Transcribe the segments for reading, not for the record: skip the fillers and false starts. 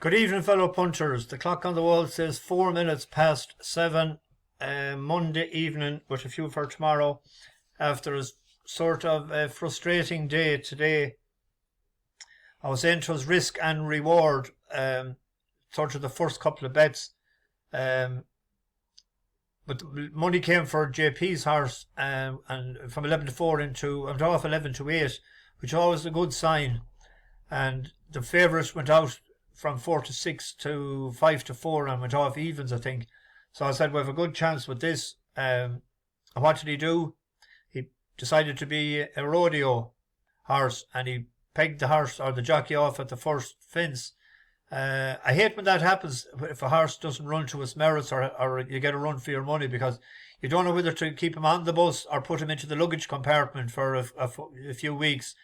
Good evening, fellow punters. The clock on the wall says 4 minutes past 7, Monday evening, with a few for tomorrow. After a sort of a frustrating day today, I was saying it was risk and reward, sort of the first couple of bets. But the money came for JP's horse, and from 11 to 4 went off 11 to 8, which is always a good sign. And the favourites went out from 4 to 6 to 5 to 4 and went off evens, I think. So I said, we have a good chance with this. And what did he do? He decided to be a rodeo horse, and he pegged the horse or the jockey off at the first fence. I hate when that happens, if a horse doesn't run to its merits, or you get a run for your money, because you don't know whether to keep him on the bus or put him into the luggage compartment for a few weeks.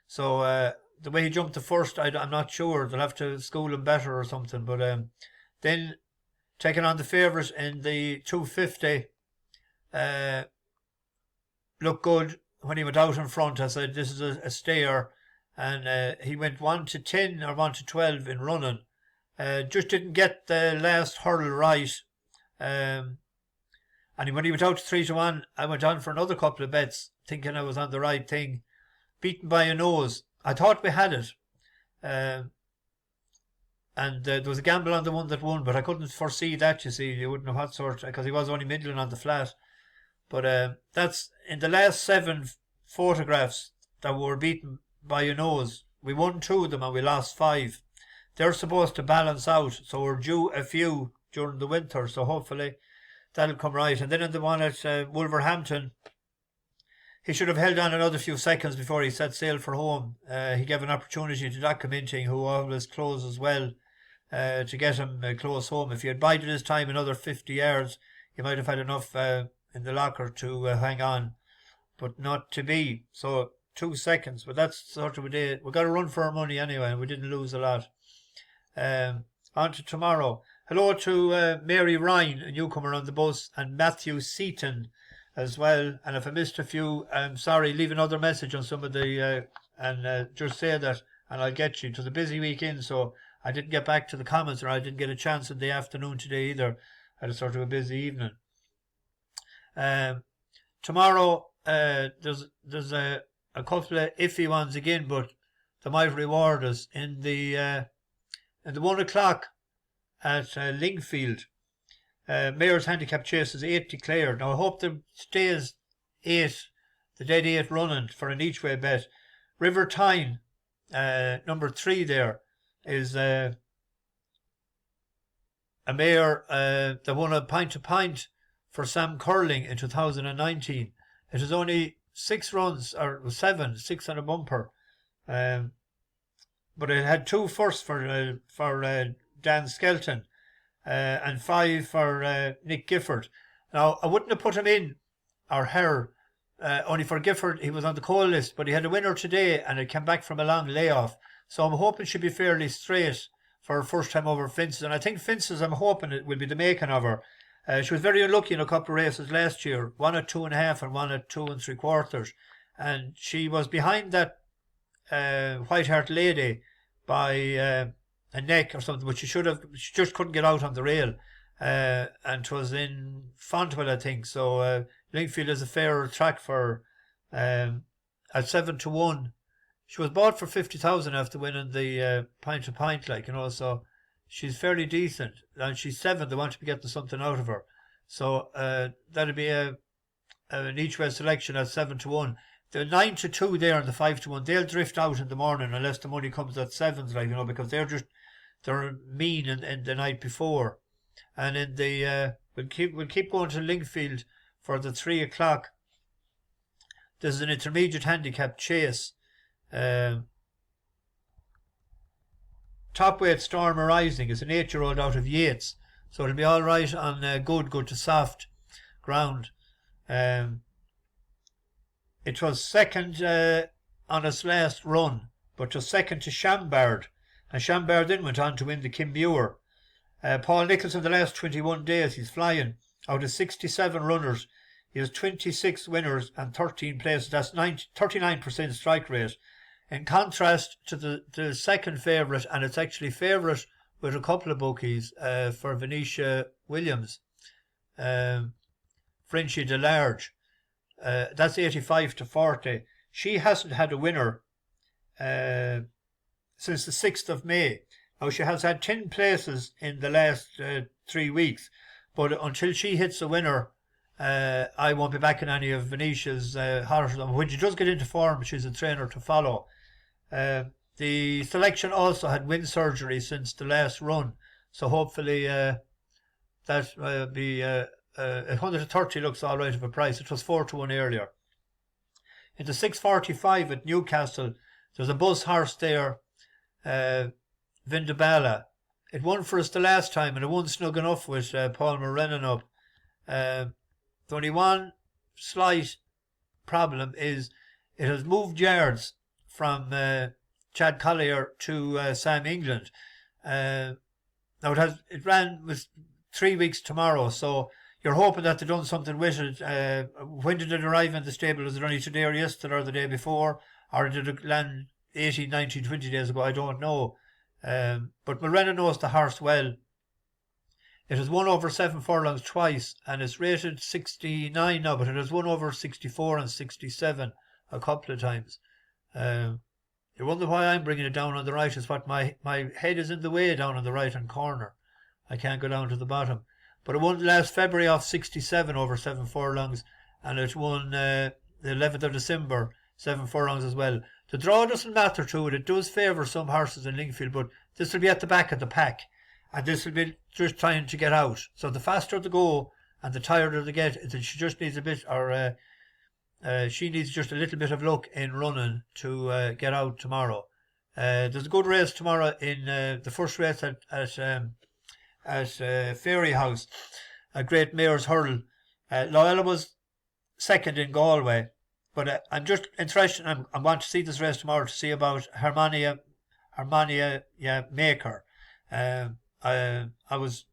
So the way he jumped the first, I'm not sure. They'll have to school him better or something. But then taking on the favourite in the 250 looked good when he went out in front. I said, this is a stayer. And he went 1 to 10 or 1 to 12 in running. Just didn't get the last hurdle right. And when he went out to 3 to 1, I went on for another couple of bets, thinking I was on the right thing. Beaten by a nose. I thought we had it. And there was a gamble on the one that won, but I couldn't foresee that, you see. You wouldn't know what sort, because he was only middling on the flat. But that's in the last 7 photographs that were beaten by a nose. We won 2 of them and we lost 5. They're supposed to balance out, so we're due a few during the winter, so hopefully that'll come right. And then in the one at Wolverhampton, he should have held on another few seconds before he set sail for home. He gave an opportunity to Doc Minting, who always closes well, to get him close home. If he had bided his time another 50 yards, he might have had enough in the locker to hang on, but not to be. So 2 seconds, but that's sort of a day. We got to run for our money anyway, and we didn't lose a lot. On to tomorrow. Hello to Mary Ryan, a newcomer on the bus, and Matthew Seaton as well. And if I missed a few, I'm sorry. Leave another message on some of the and just say that, and I'll get you. It was a busy weekend, so I didn't get back to the comments, or I didn't get a chance in the afternoon today either. I had a sort of a busy evening. Tomorrow, there's a couple of iffy ones again, but they might reward us in the 1 o'clock at Lingfield. Mayor's handicap chase is 8 declared. Now I hope there stays 8, the dead 8 running for an each way bet. River Tyne, number 3 there, is a mare that won a pint to pint for Sam Curling in 2019. It is only 6 runs, or 7, 6 on a bumper. But it had 2 firsts for Dan Skelton, and 5 for Nick Gifford. Now, I wouldn't have put him in, or her, only for Gifford. He was on the call list, but he had a winner today, and it came back from a long layoff. So I'm hoping she'll be fairly straight for her first time over fences. And I think fences, I'm hoping it will be the making of her. She was very unlucky in a couple of races last year, 1 at 2.5 and 1 at 2 3/4, and she was behind that White Hart Lady by a neck or something, but she just couldn't get out on the rail, and it was in Fontwell, I think. So Lingfield is a fairer track for her. At 7 to 1, she was bought for 50,000 after winning the pint to pint, so she's fairly decent, and she's 7. They want to be getting something out of her. So that'll be an each way selection at 7 to 1. The 9 to 2 there and the 5 to 1, they'll drift out in the morning unless the money comes at 7s, because they're mean in the night before. And in the we'll keep going to Lingfield for the 3 o'clock. There's an intermediate handicap chase. Top weight Storm Arising is an 8-year-old out of Yates, so it'll be all right on good to soft ground. It was second on its last run, but was second to Chambard, and Chambard then went on to win the Kim Muir. Paul Nicholls in the last 21 days, he's flying. Out of 67 runners, he has 26 winners and 13 places. That's 39% strike rate. In contrast to the second favourite, and it's actually favourite with a couple of bookies for Venetia Williams, Frenchie Delarge. That's 85-40. She hasn't had a winner since the 6th of May. Now, she has had 10 places in the last 3 weeks, but until she hits a winner, I won't be backing any of Venetia's horses. When she does get into form, she's a trainer to follow. The selection also had wind surgery since the last run, so hopefully that will be 130 looks all right of a price. It was 4-1 earlier. In the 6:45 at Newcastle, there's a buzz horse there, Vindobola. It won for us the last time, and it won snug enough with Paul Morenon up. The only one slight problem is it has moved yards from Chad Collier to Sam England. Now it ran with 3 weeks tomorrow, so you're hoping that they've done something with it. When did it arrive in the stable? Was it only today or yesterday or the day before? Or did it land 18, 19, 20 days ago? I don't know. But Morena knows the horse well. It has won over 7 furlongs twice, and it's rated 69 now, but it has won over 64 and 67 a couple of times. You wonder why I'm bringing it down on the right. Is what my head is in the way down on the right-hand corner. I can't go down to the bottom. But it won last February off 67 over 7 furlongs, and it won the 11th of December, 7 furlongs as well. The draw doesn't matter to it. It does favour some horses in Lingfield, but this will be at the back of the pack, and this will be just trying to get out. So the faster they go and the tireder they get, she just needs a bit, or she needs just a little bit of luck in running to get out tomorrow. There's a good race tomorrow in the first race at Fairy House, a Great Mayor's Hurdle. Loyola was second in Galway, but I'm just interested. I want to see this race tomorrow to see about Harmonia Maker. I was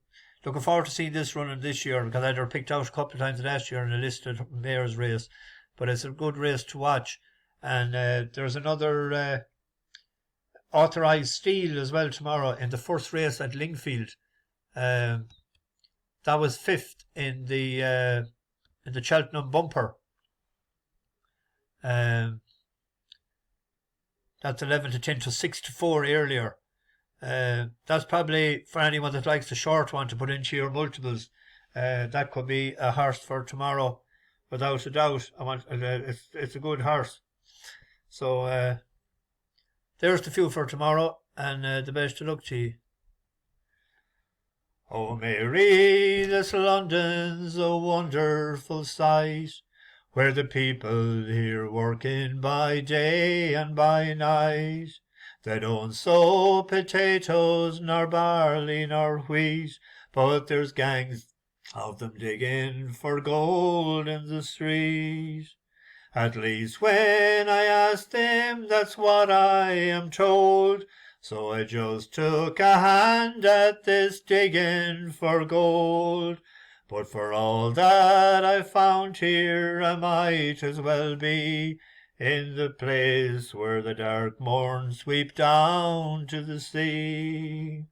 looking forward to seeing this running this year because I had her picked out a couple of times last year in a listed Mayor's race, but it's a good race to watch. And there's another authorised steal as well tomorrow in the first race at Lingfield. That was 5th in the Cheltenham bumper. That's 11-10 to 6-4 earlier. That's probably for anyone that likes the short one to put into your multiples. That could be a horse for tomorrow, without a doubt. It's a good horse. So there's the few for tomorrow, and the best of luck to you. Oh, Mary, this London's a wonderful sight, where the people here working by day and by night. They don't sow potatoes, nor barley, nor wheat, but there's gangs of them digging for gold in the street. At least when I asked them, that's what I am told. So I just took a hand at this digging for gold. But for all that I found here, I might as well be in the place where the dark morn sweep down to the sea.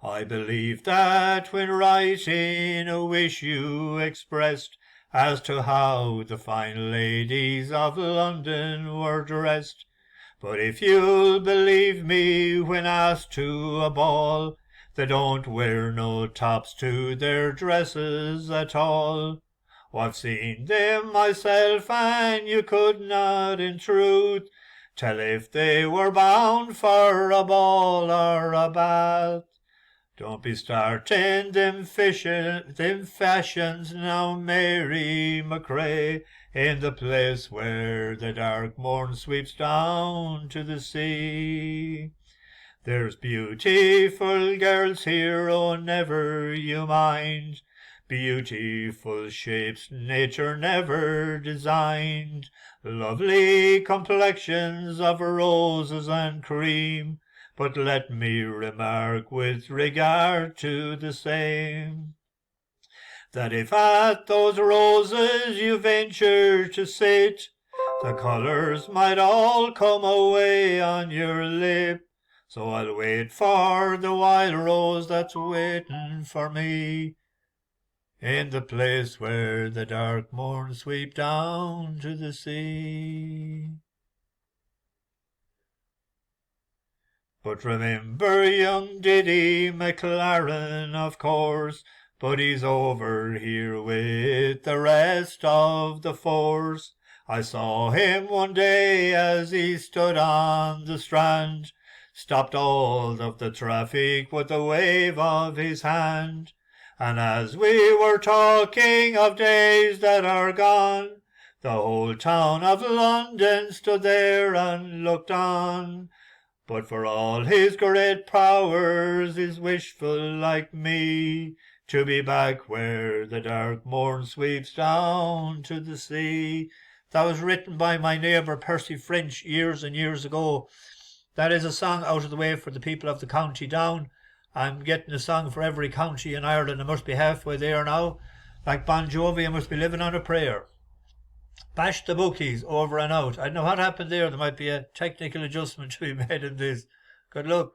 I believe that when writing a wish you expressed as to how the fine ladies of London were dressed. But if you'll believe me, when asked to a ball, they don't wear no tops to their dresses at all. I've seen them myself, and you could not in truth tell if they were bound for a ball or a bath. Don't be starting them fashions now, Mary McRae, in the place where the dark morn sweeps down to the sea. There's beautiful girls here, oh, never you mind, beautiful shapes nature never designed, lovely complexions of roses and cream, but let me remark with regard to the same, that if at those roses you venture to sit, the colours might all come away on your lip. So I'll wait for the wild rose that's waiting for me, in the place where the dark morn sweep down to the sea. But remember young Diddy McLaren, of course, but he's over here with the rest of the force. I saw him one day as he stood on the strand, stopped all of the traffic with a wave of his hand. And as we were talking of days that are gone, the whole town of London stood there and looked on. But for all his great powers is wishful like me, to be back where the dark morn sweeps down to the sea. That was written by my neighbour Percy French years and years ago. That is a song out of the way for the people of the County Down. I'm getting a song for every county in Ireland. I must be halfway there now. Like Bon Jovi, I must be living on a prayer. Bash the bookies, over and out. I don't know what happened there. There might be a technical adjustment to be made in this. Good luck.